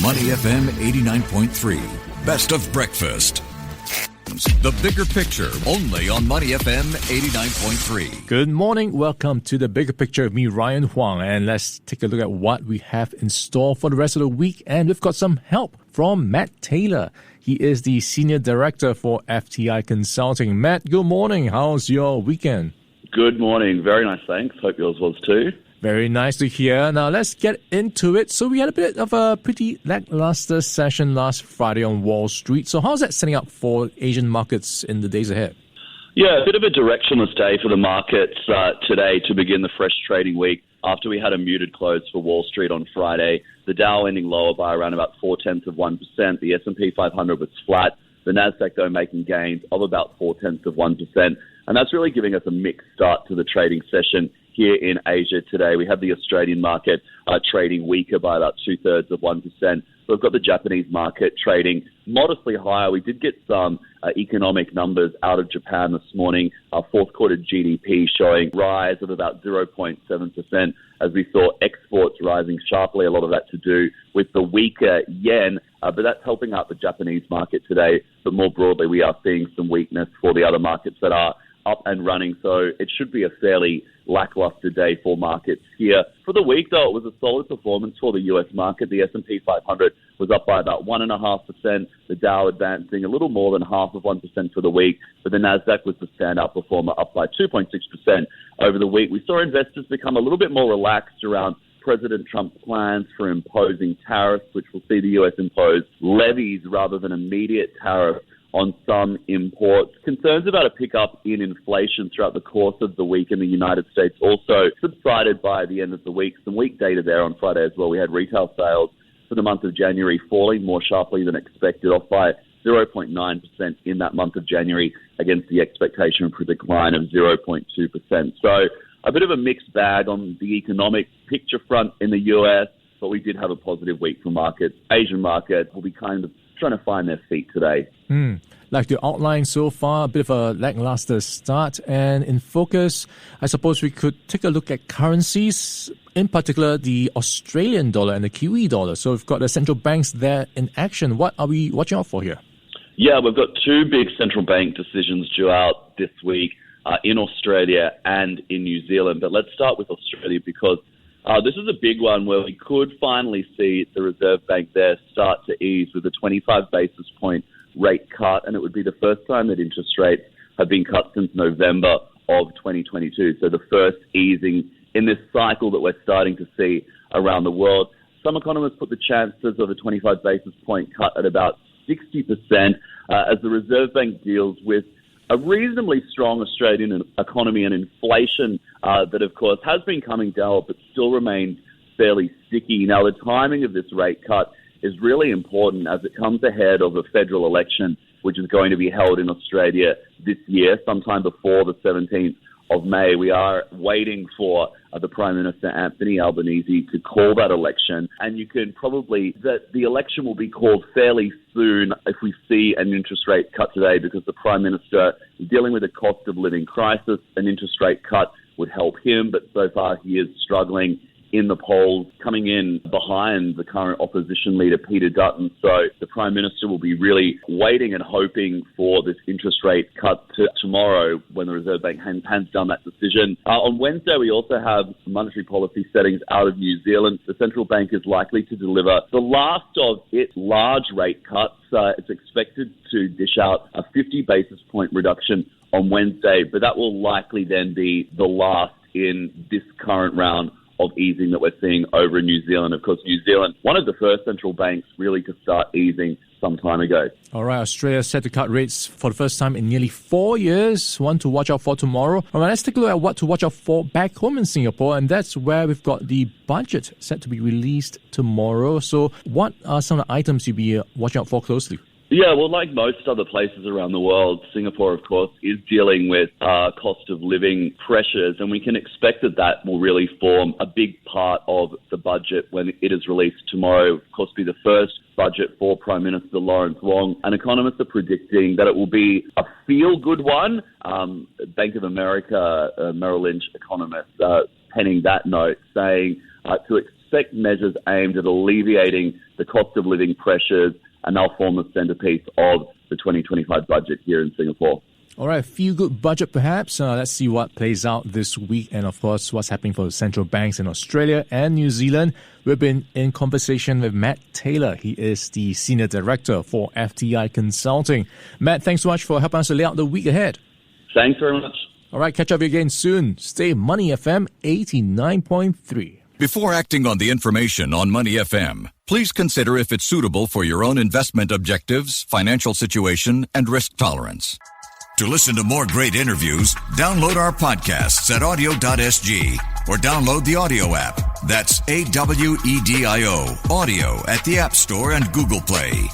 Money FM 89.3. Best of breakfast. The bigger picture, only on Money FM 89.3. Good morning. Welcome to the bigger picture of me, Ryan Huang. And let's take a look at what we have in store for the rest of the week. And we've got some help from Matt Taylor. He is the Senior Director for FTI Consulting. Matt, good morning. How's your weekend? Good morning. Very nice, thanks. Hope yours was too. Very nice to hear. Now, let's get into it. So we had a bit of a pretty lackluster session last Friday on Wall Street. So how's that setting up for Asian markets in the days ahead? Yeah, a bit of a directionless day for the markets today to begin the fresh trading week after we had a muted close for Wall Street on Friday. The Dow ending lower by around about 0.4%. The S&P 500 was flat. The Nasdaq, though, making gains of about 0.4%. And that's really giving us a mixed start to the trading session here in Asia today. We have the Australian market trading weaker by about 0.2%. We've got the Japanese market trading modestly higher. We did get some economic numbers out of Japan this morning. Our fourth quarter GDP showing rise of about 0.7% as we saw exports rising sharply. A lot of that to do with the weaker yen, but that's helping out the Japanese market today. But more broadly, we are seeing some weakness for the other markets that are up and running. So it should be a fairly lackluster day for markets here. For the week, though, it was a solid performance for the US market. The S&P 500 was up by about 1.5%. The Dow advancing a little more than 0.5% for the week. But the Nasdaq was the standout performer, up by 2.6% over the week. We saw investors become a little bit more relaxed around President Trump's plans for imposing tariffs, which will see the US impose levies rather than immediate tariffs on some imports. Concerns about a pickup in inflation throughout the course of the week in the United States also subsided by the end of the week. Some weak data there on Friday as well. We had retail sales for the month of January falling more sharply than expected, off by 0.9% in that month of January against the expectation for a decline of 0.2%. So a bit of a mixed bag on the economic picture front in the US, but we did have a positive week for markets. Asian markets will be kind of trying to find their feet today. Like you outlined so far, a bit of a lackluster start. And in focus, I suppose we could take a look at currencies, in particular the Australian dollar and the Kiwi dollar. So we've got the central banks there in action. What are we watching out for here? Yeah, we've got two big central bank decisions due out this week in Australia and in New Zealand. But let's start with Australia because this is a big one where we could finally see the Reserve Bank there start to ease with a 25 basis point rate cut, and it would be the first time that interest rates have been cut since November of 2022. So the first easing in this cycle that we're starting to see around the world. Some economists put the chances of a 25 basis point cut at about 60% as the Reserve Bank deals with a reasonably strong Australian economy and inflation that, of course, has been coming down but still remains fairly sticky. Now, the timing of this rate cut is really important as it comes ahead of a federal election, which is going to be held in Australia this year, sometime before the 17th of May. We are waiting for the Prime Minister, Anthony Albanese, to call that election. And you can probably, that the election will be called fairly soon if we see an interest rate cut today, because the Prime Minister is dealing with a cost of living crisis. An interest rate cut would help him, but so far he is struggling in the polls, coming in behind the current opposition leader, Peter Dutton. So the Prime Minister will be really waiting and hoping for this interest rate cut to tomorrow when the Reserve Bank hands down that decision. On Wednesday, we also have monetary policy settings out of New Zealand. The central bank is likely to deliver the last of its large rate cuts. It's expected to dish out a 50 basis point reduction on Wednesday, but that will likely then be the last in this current round of easing that we're seeing over in New Zealand. Of course, New Zealand, one of the first central banks really to start easing some time ago. All right, Australia set to cut rates for the first time in nearly 4 years. One to watch out for tomorrow. All right, let's take a look at what to watch out for back home in Singapore, and that's where we've got the budget set to be released tomorrow. So what are some of the items you'll be watching out for closely? Yeah, well, like most other places around the world, Singapore, of course, is dealing with cost of living pressures, and we can expect that that will really form a big part of the budget when it is released tomorrow. Of course, be the first budget for Prime Minister Lawrence Wong, and economists are predicting that it will be a feel-good one. Bank of America Merrill Lynch economists penning that note, saying to expect measures aimed at alleviating the cost of living pressures, and they'll form the centrepiece of the 2025 budget here in Singapore. All right, feel-good budget perhaps. Let's see what plays out this week and, of course, what's happening for the central banks in Australia and New Zealand. We've been in conversation with Matt Taylor. He is the Senior Director for FTI Consulting. Matt, thanks so much for helping us to lay out the week ahead. Thanks very much. All right, catch up again soon. Stay Money FM 89.3. Before acting on the information on Money FM, please consider if it's suitable for your own investment objectives, financial situation, and risk tolerance. To listen to more great interviews, download our podcasts at audio.sg or download the audio app. That's AWEDIO, audio at the App Store and Google Play.